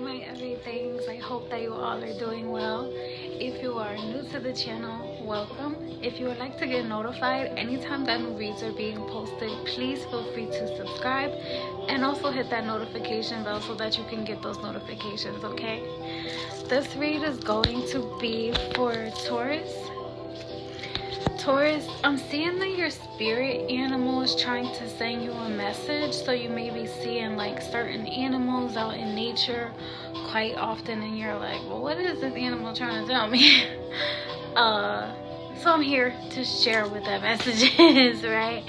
my everythings. I hope that you all are doing well. If you are new to the channel, welcome. If you would like to get notified anytime that new reads are being posted, please feel free to subscribe and also hit that notification bell so that you can get those notifications, okay? This read is going to be for Taurus. Taurus, I'm seeing that your spirit animal is trying to send you a message. So you may be seeing like certain animals out in nature quite often, and you're like, well, what is this animal trying to tell me? So I'm here to share what that message is, right?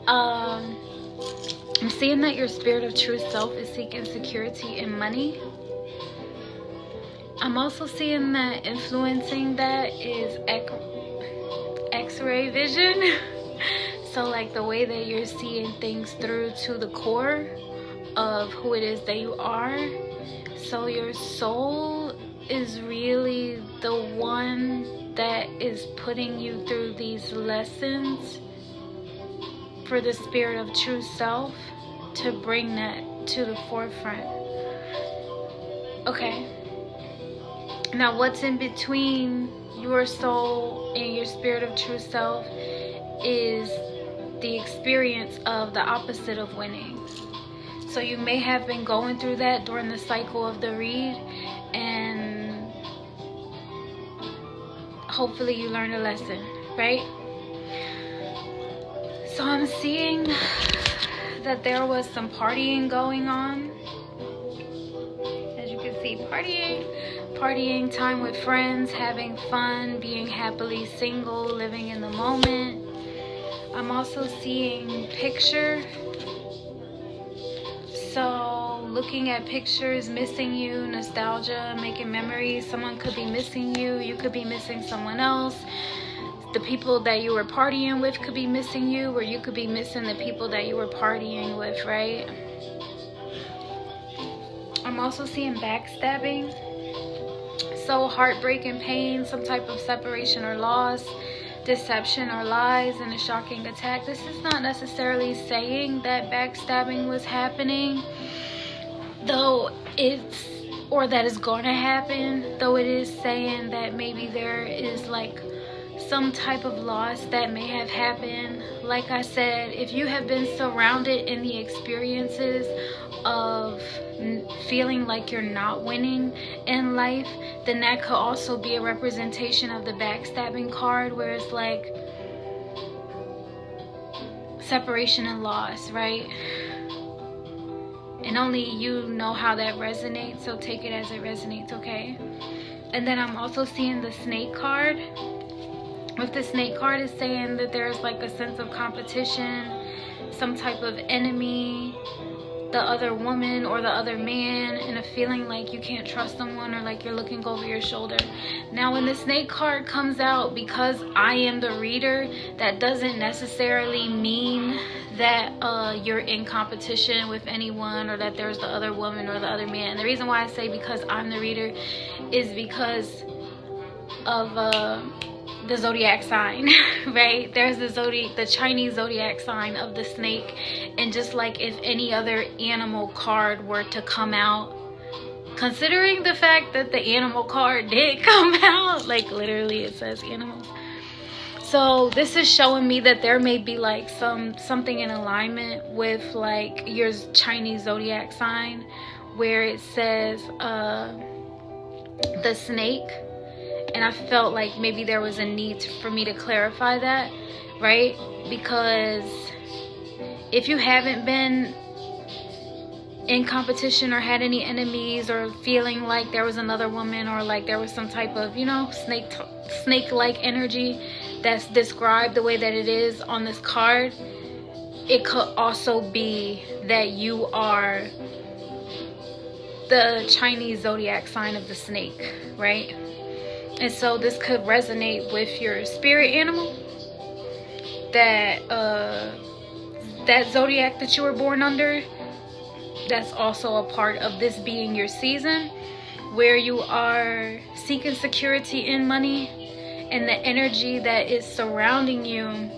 I'm seeing that your spirit of true self is seeking security and money. I'm also seeing that influencing that is X-ray vision. So like the way that you're seeing things through to the core of who it is that you are. So your soul is really the one that is putting you through these lessons for the spirit of true self to bring that to the forefront. Okay, now what's in between your soul and your spirit of true self is the experience of the opposite of winning. So you may have been going through that during the cycle of the read, and hopefully you learned a lesson, right? So I'm seeing that there was some partying going on. As you can see, partying, time with friends, having fun, being happily single, living in the moment. I'm also seeing picture. So looking at pictures, missing you, nostalgia, making memories. Someone could be missing you. You could be missing someone else. The people that you were partying with could be missing you, or you could be missing the people that you were partying with, right? I'm also seeing backstabbing. So heartbreak and pain, some type of separation or loss, deception or lies, and a shocking attack. This is not necessarily saying that backstabbing was happening, though it's, or that is going to happen, though it is saying that maybe there is like some type of loss that may have happened. Like I said, if you have been surrounded in the experiences of feeling like you're not winning in life, then that could also be a representation of the backstabbing card, where it's like separation and loss, right? And only you know how that resonates, so take it as it resonates, okay? And then I'm also seeing the snake card. With the snake card, is saying that there's like a sense of competition, some type of enemy, the other woman or the other man, and a feeling like you can't trust someone, or like you're looking over your shoulder. Now when the snake card comes out, because I am the reader, that doesn't necessarily mean that you're in competition with anyone, or that there's the other woman or the other man. The reason why I say because I'm the reader is because of the zodiac sign, right? There's the Chinese zodiac sign of the snake, and just like if any other animal card were to come out, considering the fact that the animal card did come out, like literally it says animals. So this is showing me that there may be like something in alignment with like your Chinese zodiac sign, where it says the snake. And I felt like maybe there was a need for me to clarify that, right? Because if you haven't been in competition or had any enemies, or feeling like there was another woman, or like there was some type of, you know, snake-like energy that's described the way that it is on this card, it could also be that you are the Chinese zodiac sign of the snake, right? And so this could resonate with your spirit animal, that that zodiac that you were born under. That's also a part of this being your season, where you are seeking security in money, and the energy that is surrounding you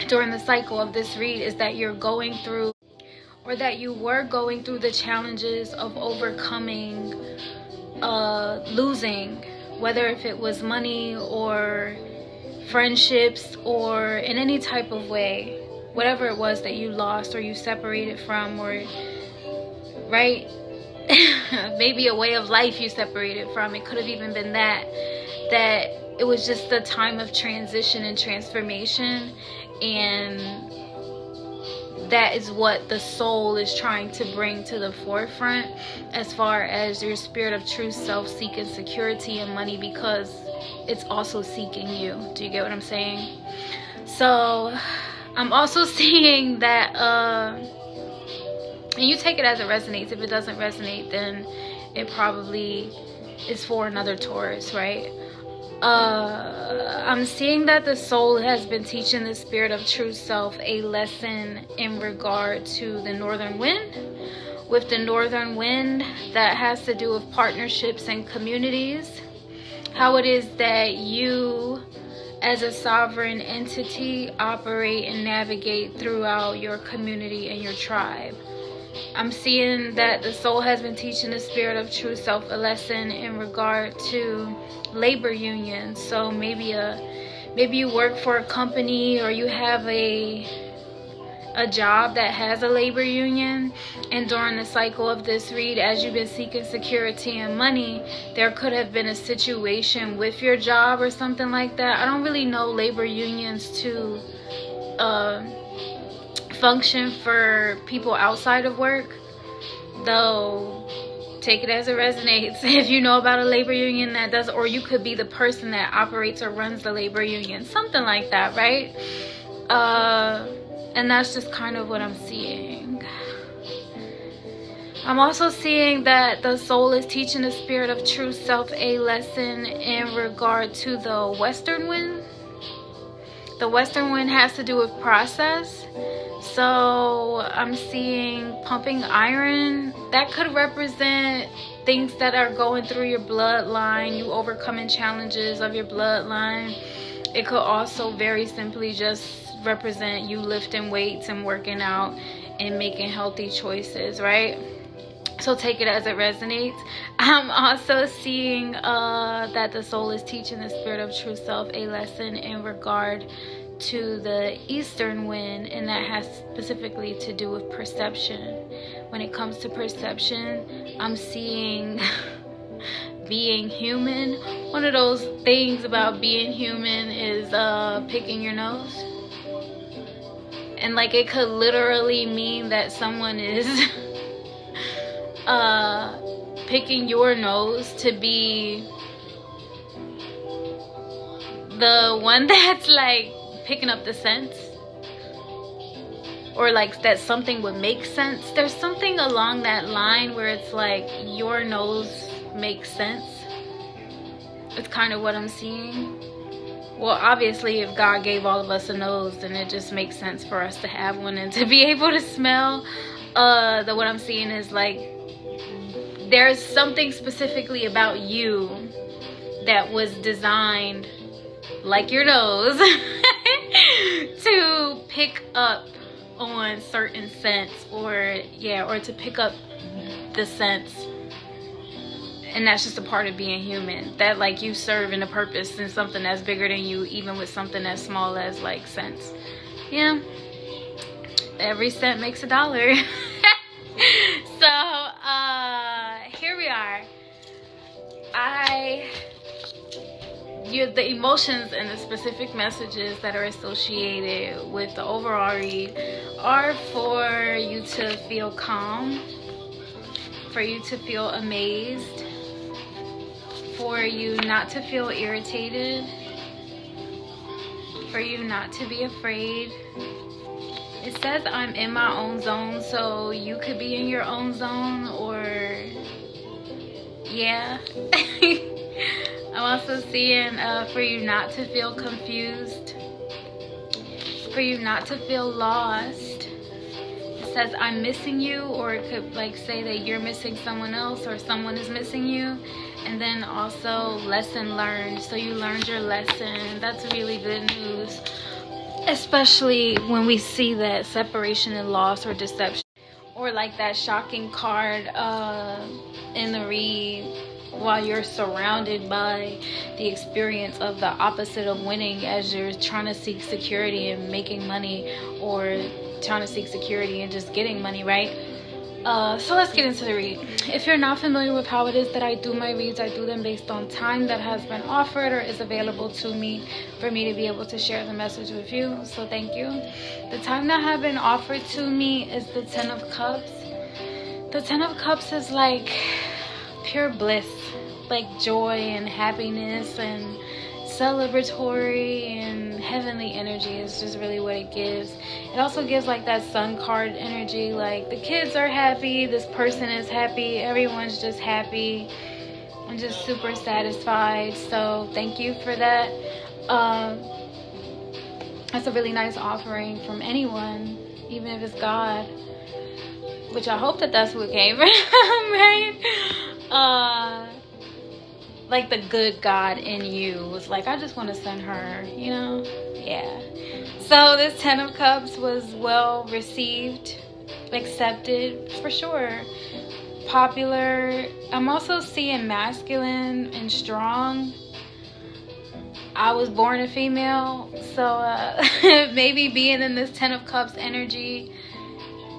during the cycle of this read is that you're going through or that you were going through the challenges of overcoming losing, whether if it was money or friendships or in any type of way, whatever it was that you lost or you separated from, or right, maybe a way of life you separated from. It could have even been that it was just a time of transition and transformation, and that is what the soul is trying to bring to the forefront as far as your spirit of true self seeking security and money, because it's also seeking you. Do you get what I'm saying? So I'm also seeing that and you take it as it resonates. If it doesn't resonate, then it probably is for another Taurus, right? I'm seeing that the soul has been teaching the spirit of true self a lesson in regard to the northern wind. With the northern wind, that has to do with partnerships and communities. How it is that you, as a sovereign entity, operate and navigate throughout your community and your tribe. I'm seeing that the soul has been teaching the spirit of true self a lesson in regard to labor unions. So maybe you work for a company, or you have a job that has a labor union, and during the cycle of this read, as you've been seeking security and money, there could have been a situation with your job or something like that. I don't really know labor unions to function for people outside of work, though take it as it resonates. If you know about a labor union that does, or you could be the person that operates or runs the labor union, something like that, right? And that's just kind of what I'm seeing. I'm also seeing that the soul is teaching the spirit of true self a lesson in regard to the western wind. The western wind has to do with process. So I'm seeing pumping iron. That could represent things that are going through your bloodline, you overcoming challenges of your bloodline. It could also very simply just represent you lifting weights and working out and making healthy choices, right? So take it as it resonates. I'm also seeing that the soul is teaching the spirit of true self a lesson in regard to the eastern wind, and that has specifically to do with perception. When it comes to perception, I'm seeing being human. One of those things about being human is picking your nose. And like, it could literally mean that someone is picking your nose to be the one that's like picking up the sense, or like that something would make sense. There's something along that line where it's like your nose makes sense. It's kind of what I'm seeing. Well, obviously, if God gave all of us a nose, then it just makes sense for us to have one and to be able to smell. What I'm seeing is like there's something specifically about you that was designed, like your nose, to pick up on certain scents, or to pick up the scents. And that's just a part of being human, that like you serve in a purpose in something that's bigger than you, even with something as small as like scents. Yeah, every cent makes $1. So here we are. The emotions and the specific messages that are associated with the overall read are for you to feel calm, for you to feel amazed, for you not to feel irritated, for you not to be afraid. It says I'm in my own zone, so you could be in your own zone, or yeah. I'm also seeing for you not to feel confused, for you not to feel lost. It says I'm missing you, or it could like say that you're missing someone else, or someone is missing you. And then also lesson learned. So you learned your lesson. That's really good news, especially when we see that separation and loss or deception or like that shocking card in the read, while you're surrounded by the experience of the opposite of winning, as you're trying to seek security and making money, or trying to seek security and just getting money, right? So let's get into the read. If you're not familiar with how it is that I do my reads, I do them based on time that has been offered or is available to me for me to be able to share the message with you. So thank you. The time that have been offered to me is the 10 of Cups. The 10 of Cups is like pure bliss, like joy and happiness and celebratory and heavenly energy is just really what it gives. It also gives like that sun card energy, like the kids are happy, this person is happy, everyone's just happy. I'm just super satisfied, so thank you for that. That's a really nice offering from anyone, even if it's God, which I hope that that's what came from, right? Like the good God in you was like, I just want to send her, you know? Yeah. So this 10 of Cups was well received, accepted, for sure. Popular. I'm also seeing masculine and strong. I was born a female, so maybe being in this 10 of Cups energy,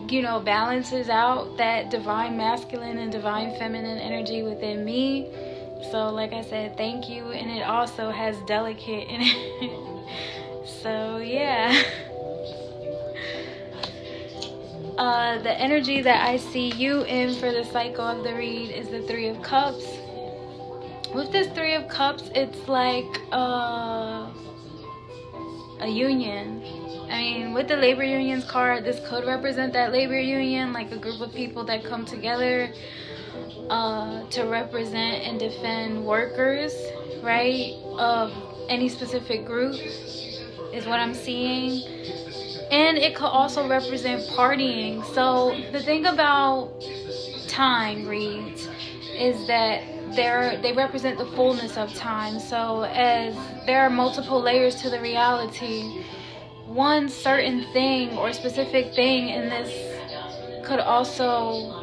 you know, balances out that divine masculine and divine feminine energy within me. So like I said, thank you. And it also has delicate in it. So yeah. The energy that I see you in for the cycle of the read is the 3 of Cups. With this 3 of Cups, it's like a union. I mean, with the labor unions card, this could represent that labor union, like a group of people that come together to represent and defend workers, right, of any specific group is what I'm seeing. And it could also represent partying. So the thing about time reads is that they represent the fullness of time. So as there are multiple layers to the reality, one certain thing or specific thing in this could also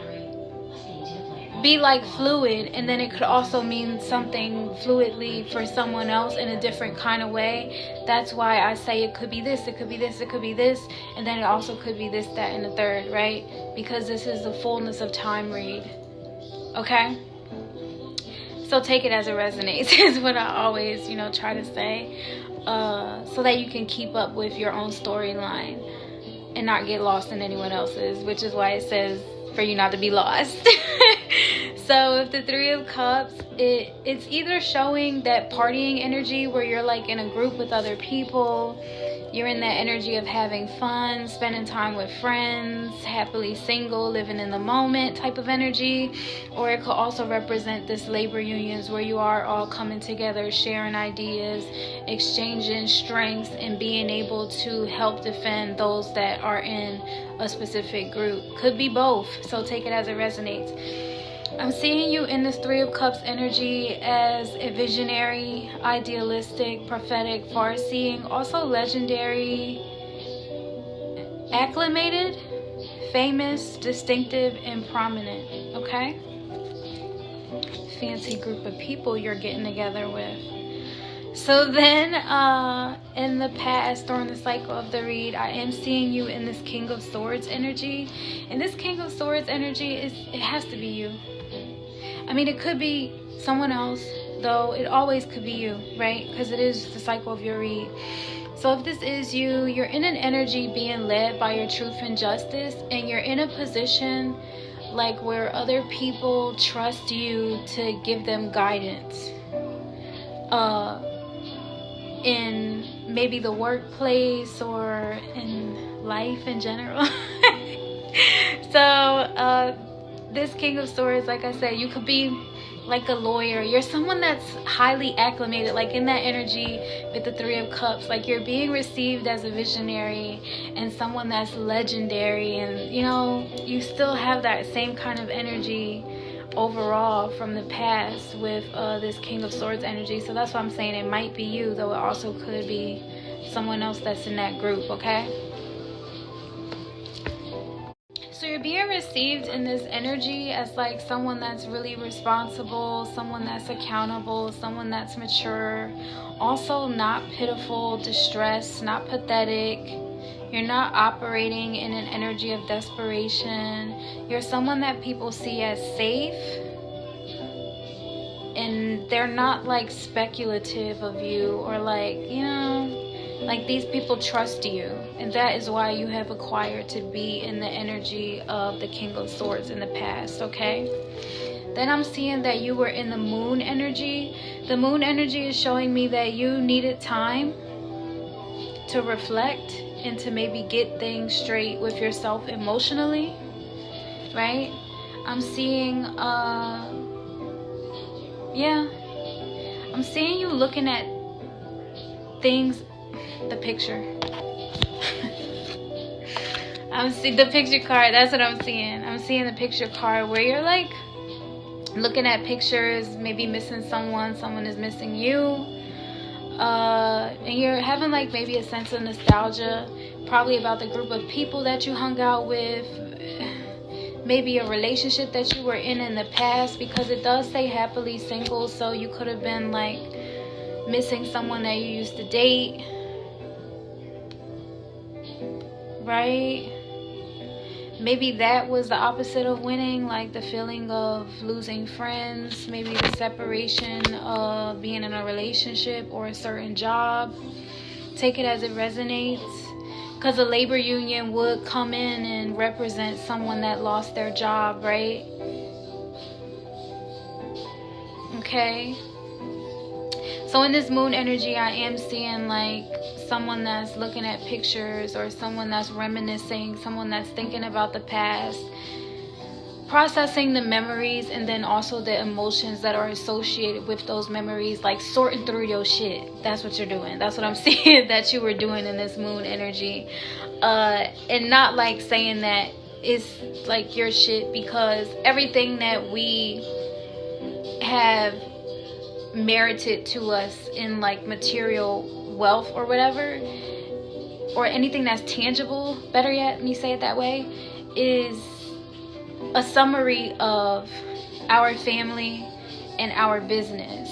be like fluid, and then it could also mean something fluidly for someone else in a different kind of way. That's why I say it could be this, it could be this, it could be this, and then it also could be this, that, and the third, right? Because this is the fullness of time read. Okay? So take it as it resonates is what I always, you know, try to say, so that you can keep up with your own storyline and not get lost in anyone else's, which is why it says for you not to be lost. So if the 3 of Cups, it's either showing that partying energy where you're like in a group with other people, you're in that energy of having fun, spending time with friends, happily single, living in the moment type of energy. Or it could also represent this labor unions where you are all coming together, sharing ideas, exchanging strengths, and being able to help defend those that are in a specific group. Could be both, so take it as it resonates. I'm seeing you in this 3 of Cups energy as a visionary, idealistic, prophetic, far-seeing, also legendary, acclimated, famous, distinctive, and prominent, okay? Fancy group of people you're getting together with. So then, in the past, during the cycle of the read, I am seeing you in this King of Swords energy. And this King of Swords energy, it has to be you. I mean, it could be someone else, though it always could be you, right? Because it is the cycle of your read. So if this is you, you're in an energy being led by your truth and justice, and you're in a position like where other people trust you to give them guidance. In maybe the workplace or in life in general. So this King of Swords, like I said, you could be like a lawyer. You're someone that's highly acclimated, like in that energy with the 3 of Cups, like you're being received as a visionary and someone that's legendary, and you know, you still have that same kind of energy overall from the past with this King of Swords energy. So that's why I'm saying it might be you, though it also could be someone else that's in that group, okay? So you're you're being received in this energy as like someone that's really responsible, someone that's accountable, someone that's mature, also not pitiful, distressed, not pathetic. You're not operating in an energy of desperation. You're someone that people see as safe, and they're not like speculative of you, or like, you know, like these people trust you, and that is why you have acquired to be in the energy of the King of Swords in the past, okay? Then I'm seeing that you were in the moon energy. The moon energy is showing me that you needed time to reflect and to maybe get things straight with yourself emotionally, right? I'm seeing, yeah, I'm seeing you looking at things, the picture. I'm seeing the picture card. That's what I'm seeing. I'm seeing the picture card where you're like looking at pictures, maybe missing someone is missing you, and you're having like maybe a sense of nostalgia, probably about the group of people that you hung out with, maybe a relationship that you were in the past, because it does say happily single, so you could have been like missing someone that you used to date, right? Maybe that was the opposite of winning, like the feeling of losing friends, maybe the separation of being in a relationship or a certain job. Take it as it resonates, because a labor union would come in and represent someone that lost their job, right? Okay. So in this moon energy, I am seeing like someone that's looking at pictures, or someone that's reminiscing, someone that's thinking about the past, processing the memories, and then also the emotions that are associated with those memories, like sorting through your shit. That's what you're doing. That's what I'm seeing that you were doing in this moon energy. And not like saying that it's like your shit, because everything that we have merited to us in like material wealth or whatever, or anything that's tangible, better yet, let me say it that way, is a summary of our family and our business.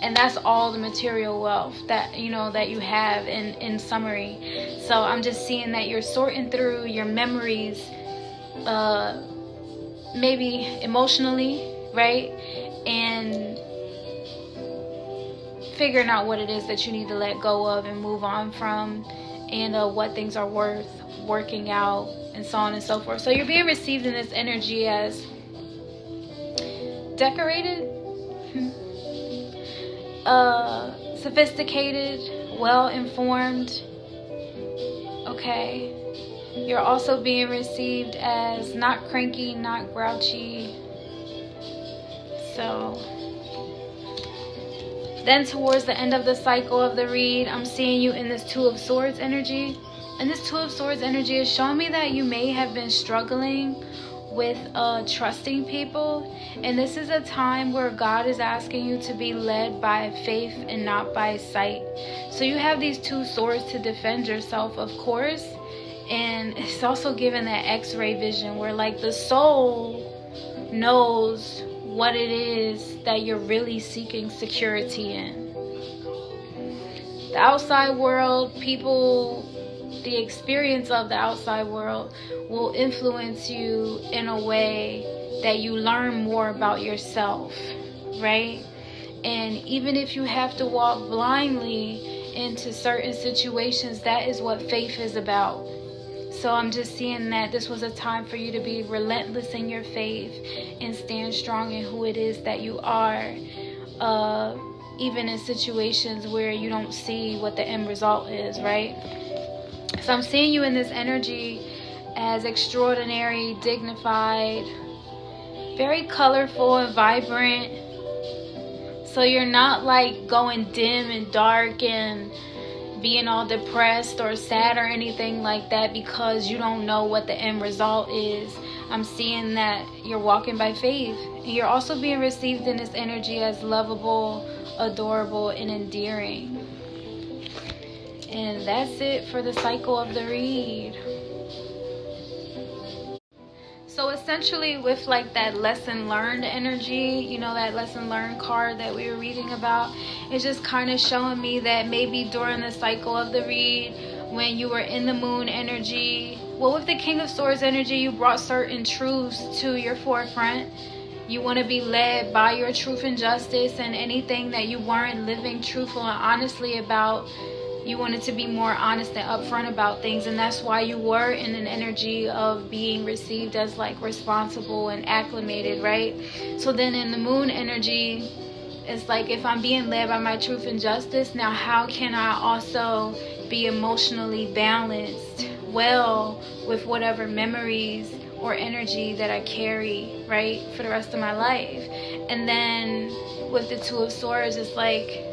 And that's all the material wealth that, you know, that you have in summary. So I'm just seeing that you're sorting through your memories, maybe emotionally, right? And figuring out what it is that you need to let go of and move on from, and what things are worth working out, and so on and so forth. So you're being received in this energy as decorated, sophisticated, well-informed, okay? You're also being received as not cranky, not grouchy. So then towards the end of the cycle of the read, I'm seeing you in this Two of Swords energy. And this Two of Swords energy is showing me that you may have been struggling with trusting people. And this is a time where God is asking you to be led by faith and not by sight. So you have these two swords to defend yourself, of course. And it's also given that X-ray vision where like the soul knows what it is that you're really seeking security in. The outside world, people, the experience of the outside world will influence you in a way that you learn more about yourself, right? And even if you have to walk blindly into certain situations, that is what faith is about. So I'm just seeing that this was a time for you to be relentless in your faith and stand strong in who it is that you are, even in situations where you don't see what the end result is, right? So I'm seeing you in this energy as extraordinary, dignified, very colorful and vibrant. So you're not like going dim and dark and being all depressed or sad or anything like that because you don't know what the end result is. I'm seeing that you're walking by faith, and you're also being received in this energy as lovable, adorable, and endearing. And that's it for the cycle of the read. So essentially with like that lesson learned energy, you know, that lesson learned card that we were reading about, it's just kind of showing me that maybe during the cycle of the read, when you were in the moon energy, well, with the King of Swords energy, you brought certain truths to your forefront. You want to be led by your truth and justice, and anything that you weren't living truthful and honestly about, you wanted to be more honest and upfront about things. And that's why you were in an energy of being received as like responsible and acclimated, right? So then in the moon energy, it's like, if I'm being led by my truth and justice, now how can I also be emotionally balanced well with whatever memories or energy that I carry, right, for the rest of my life? And then with the Two of Swords, it's like,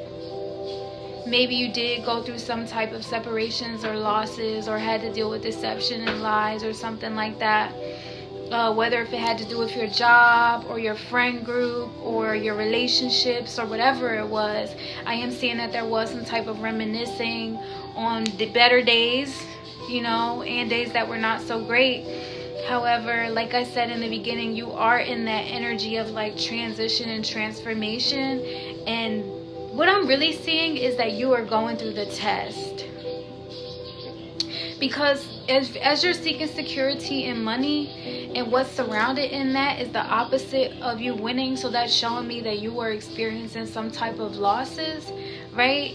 maybe you did go through some type of separations or losses, or had to deal with deception and lies or something like that. Whether if it had to do with your job or your friend group or your relationships or whatever it was, I am seeing that there was some type of reminiscing on the better days, you know, and days that were not so great. However, like I said in the beginning, you are in that energy of like transition and transformation. And what I'm really seeing is that you are going through the test. Because as you're seeking security and money, and what's surrounded in that is the opposite of you winning. So that's showing me that you were experiencing some type of losses, right?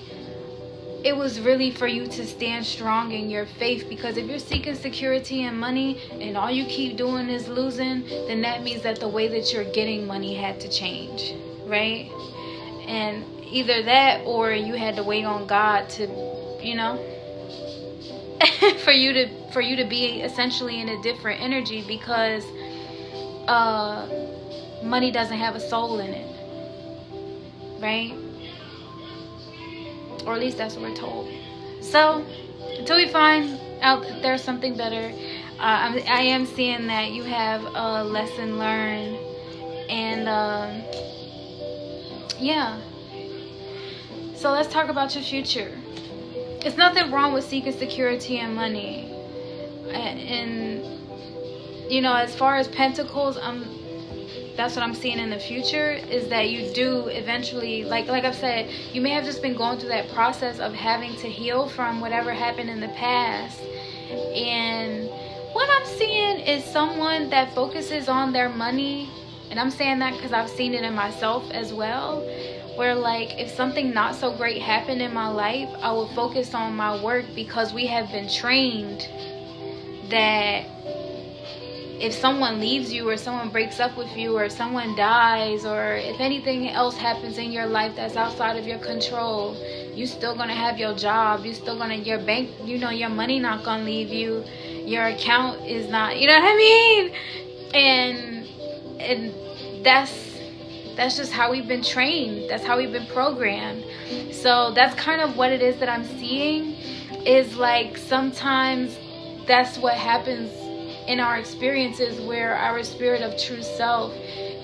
It was really for you to stand strong in your faith. Because if you're seeking security and money and all you keep doing is losing, then that means that the way that you're getting money had to change, right? And either that, or you had to wait on God to, you know, for you to be essentially in a different energy. Because money doesn't have a soul in it, right? Or at least that's what we're told. So until we find out that there's something better, I am seeing that you have a lesson learned. And yeah, so let's talk about your future. It's nothing wrong with seeking security and money. And you know, as far as Pentacles, that's what I'm seeing in the future, is that you do eventually, like I've said, you may have just been going through that process of having to heal from whatever happened in the past. And what I'm seeing is someone that focuses on their money, and I'm saying that because I've seen it in myself as well, where like if something not so great happened in my life, I will focus on my work, because we have been trained that if someone leaves you, or someone breaks up with you, or someone dies, or if anything else happens in your life that's outside of your control, you still gonna have your job, you still gonna, your bank, you know, your money not gonna leave you, your account is not, you know what I mean? And that's just how we've been trained, that's how we've been programmed. So that's kind of what it is that I'm seeing, is like sometimes that's what happens in our experiences, where our spirit of true self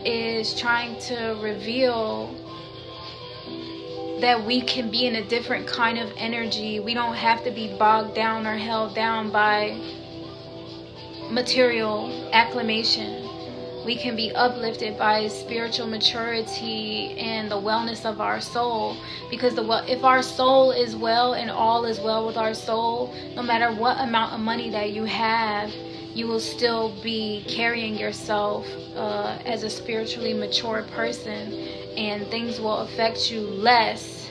is trying to reveal that we can be in a different kind of energy. We don't have to be bogged down or held down by material acclamation. We can be uplifted by spiritual maturity and the wellness of our soul. Because if our soul is well and all is well with our soul, no matter what amount of money that you have, you will still be carrying yourself as a spiritually mature person, and things will affect you less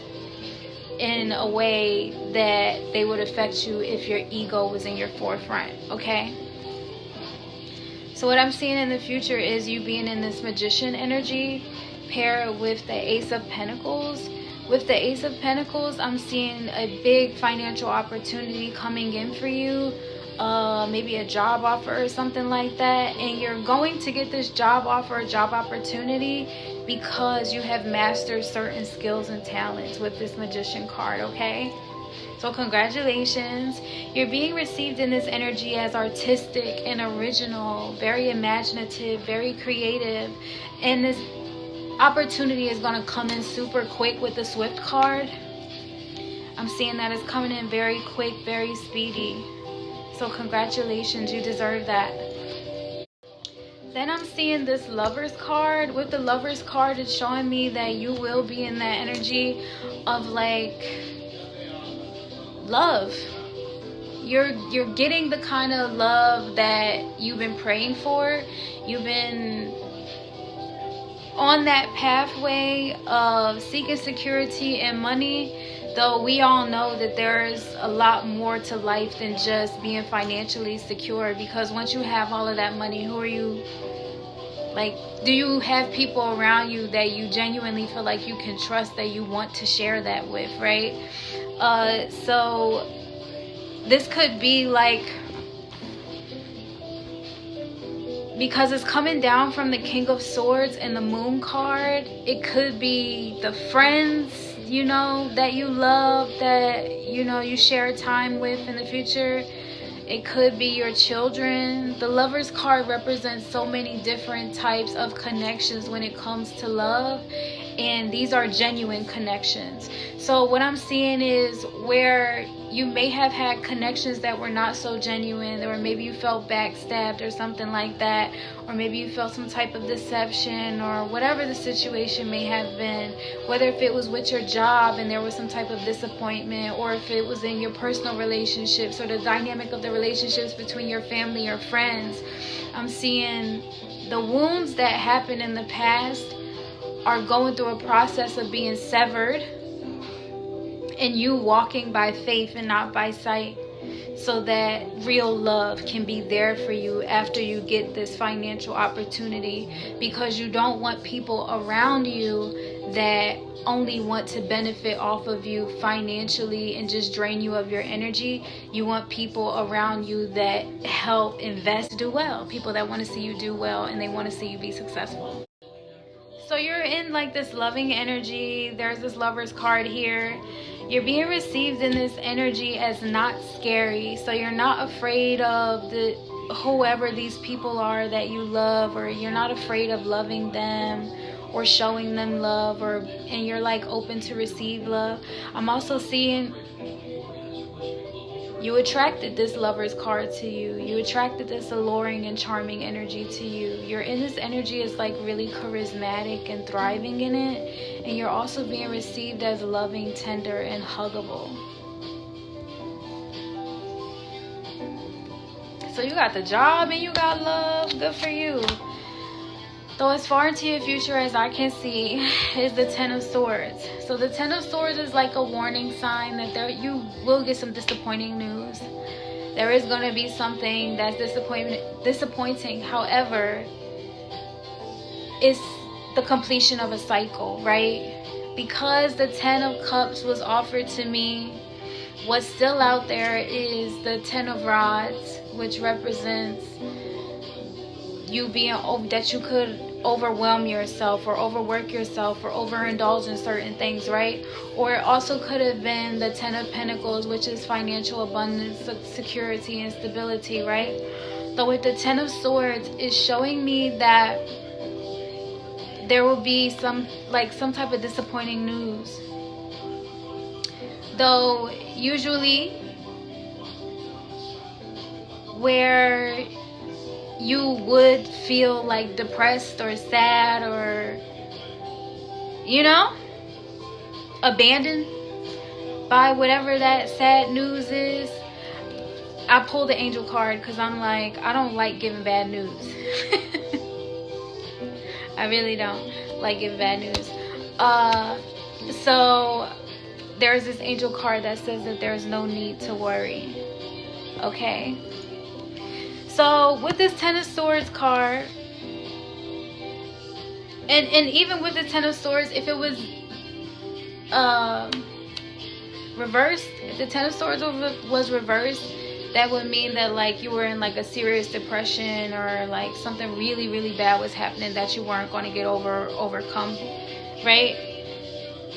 in a way that they would affect you if your ego was in your forefront, okay? So what I'm seeing in the future is you being in this Magician energy paired with the Ace of Pentacles. With the Ace of Pentacles, I'm seeing a big financial opportunity coming in for you. Maybe a job offer or something like that, and you're going to get this job offer or job opportunity because you have mastered certain skills and talents with this Magician card, okay? So congratulations. You're being received in this energy as artistic and original, very imaginative, very creative, and this opportunity is going to come in super quick with the Swift card. I'm seeing that it's coming in very quick, very speedy. So congratulations, you deserve that. Then I'm seeing this Lovers card. With the Lovers card, it's showing me that you will be in that energy of like love. You're getting the kind of love that you've been praying for. You've been on that pathway of seeking security and money, though we all know that there's a lot more to life than just being financially secure, because once you have all of that money, who are you, like, do you have people around you that you genuinely feel like you can trust, that you want to share that with, right? So this could be like, because it's coming down from the King of Swords and the Moon card, it could be the friends, you know, that you love, that, you know, you share time with in the future. It could be your children. The Lovers card represents so many different types of connections when it comes to love, and these are genuine connections. So what I'm seeing is where you may have had connections that were not so genuine, or maybe you felt backstabbed or something like that, or maybe you felt some type of deception, or whatever the situation may have been, whether if it was with your job and there was some type of disappointment, or if it was in your personal relationships, or the dynamic of the relationships between your family or friends. I'm seeing the wounds that happened in the past are going through a process of being severed, and you walking by faith and not by sight, so that real love can be there for you after you get this financial opportunity, because you don't want people around you that only want to benefit off of you financially and just drain you of your energy. You want people around you that help invest, do well, people that want to see you do well and they want to see you be successful. So you're in like this loving energy. There's this Lovers card here. You're being received in this energy as not scary. So you're not afraid of the whoever these people are that you love, or you're not afraid of loving them or showing them love, or and you're like open to receive love. I'm also seeing you attracted this Lovers card to you. You attracted this alluring and charming energy to you. You're in this energy as like really charismatic and thriving in it. And you're also being received as loving, tender, and huggable. So you got the job and you got love. Good for you. Though as far into your future as I can see is the Ten of Swords. So the Ten of Swords is like a warning sign that you will get some disappointing news. There is going to be something that's disappointing. However, it's the completion of a cycle, right? Because the Ten of Cups was offered to me, what's still out there is the Ten of Rods, which represents you being that you could overwhelm yourself or overwork yourself or overindulge in certain things, right? Or it also could have been the Ten of Pentacles, which is financial abundance, security, and stability, right? So with the Ten of Swords, it's showing me that there will be some type of disappointing news. Though usually where you would feel like depressed or sad or, you know, abandoned by whatever that sad news is, I pulled the Angel card because I'm like, I don't like giving bad news. I really don't like giving bad news. So there's this Angel card that says that there's no need to worry. Okay. So with this Ten of Swords card, and even with the Ten of Swords, if it was reversed, if the Ten of Swords was reversed, that would mean that like you were in like a serious depression, or like something really, really bad was happening that you weren't going to get overcome, right?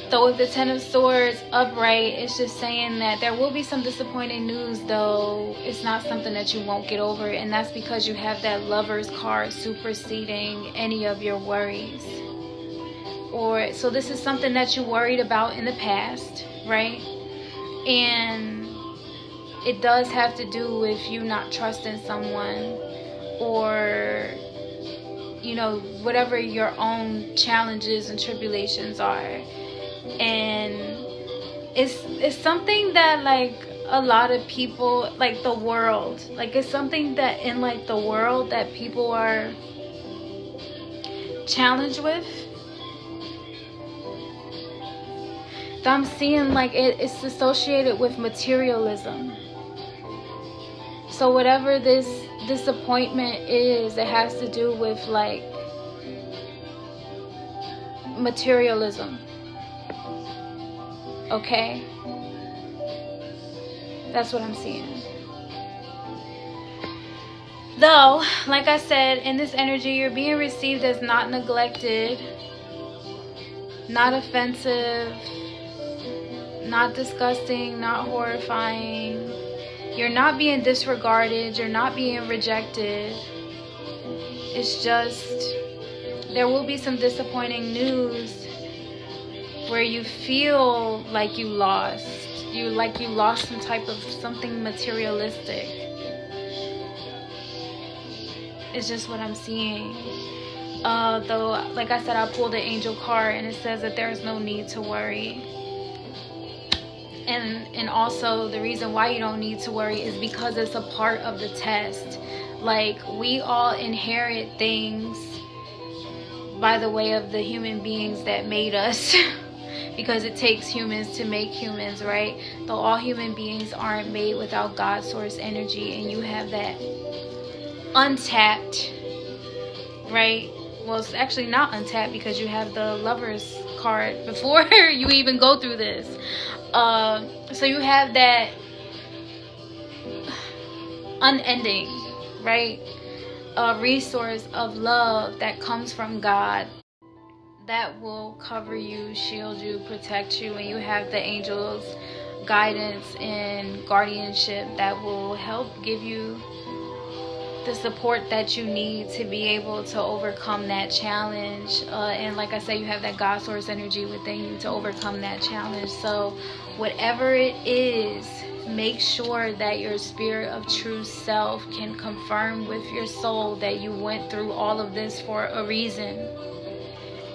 So with the Ten of Swords upright, it's just saying that there will be some disappointing news, though it's not something that you won't get over, and that's because you have that Lovers card superseding any of your worries. Or so this is something that you worried about in the past, right? And it does have to do with you not trusting someone, or you know, whatever your own challenges and tribulations are. And it's something that like a lot of people, like the world, like it's something that in like the world that people are challenged with. So I'm seeing like it's associated with materialism. So whatever this disappointment is, it has to do with like materialism. Okay? That's what I'm seeing. Though, like I said, in this energy, you're being received as not neglected, not offensive, not disgusting, not horrifying. You're not being disregarded. You're not being rejected. It's just, there will be some disappointing news where you feel like you lost. You lost some type of something materialistic. It's just what I'm seeing. Though, like I said, I pulled an angel card and it says that there's no need to worry. And also the reason why you don't need to worry is because it's a part of the test. Like, we all inherit things by the way of the human beings that made us. Because it takes humans to make humans, right? Though all human beings aren't made without God's source energy, and you have that untapped, right? Well, it's actually not untapped because you have the Lover's card before you even go through this. So you have that unending, right? A resource of love that comes from God, that will cover you, shield you, protect you, and you have the angels' guidance and guardianship that will help give you the support that you need to be able to overcome that challenge. And like I said, you have that God source energy within you to overcome that challenge. So whatever it is, make sure that your spirit of true self can confirm with your soul that you went through all of this for a reason,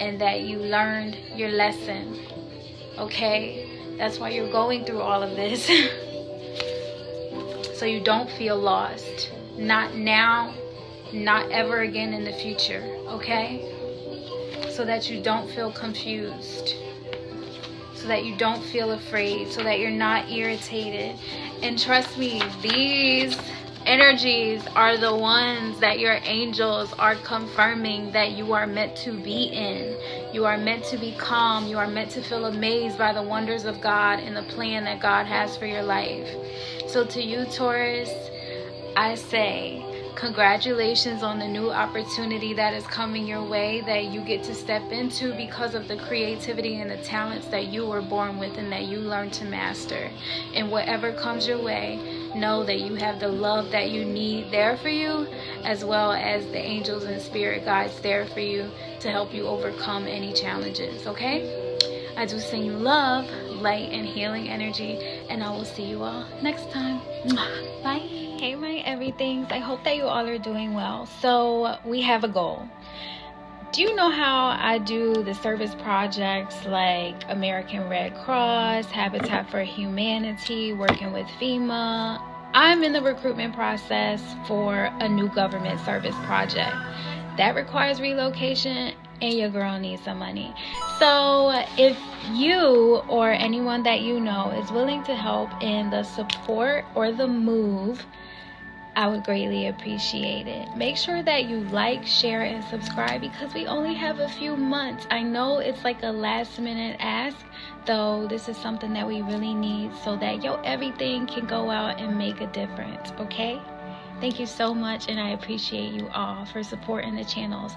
and that you learned your lesson. Okay? That's why you're going through all of this. So you don't feel lost. Not now, not ever again in the future. Okay? So that you don't feel confused. So that you don't feel afraid. So that you're not irritated. And trust me, these energies are the ones that your angels are confirming that you are meant to be in. You are meant to be calm. You are meant to feel amazed by the wonders of God and the plan that God has for your life. So to you, Taurus, I say congratulations on the new opportunity that is coming your way, that you get to step into because of the creativity and the talents that you were born with and that you learn to master. And whatever comes your way, know that you have the love that you need there for you, as well as the angels and spirit guides there for you to help you overcome any challenges. Okay? I do send you love, light, and healing energy, and I will see you all next time. Bye. Hey my everythings, I hope that you all are doing well. So we have a goal. Do you know how I do the service projects like American Red Cross, Habitat for Humanity, working with FEMA? I'm in the recruitment process for a new government service project. That requires relocation, and your girl needs some money. So if you or anyone that you know is willing to help in the support or the move, I would greatly appreciate it. Make sure that you like, share, and subscribe because we only have a few months. I know it's like a last minute ask, though this is something that we really need so that everything can go out and make a difference, okay? Thank you so much, and I appreciate you all for supporting the channels.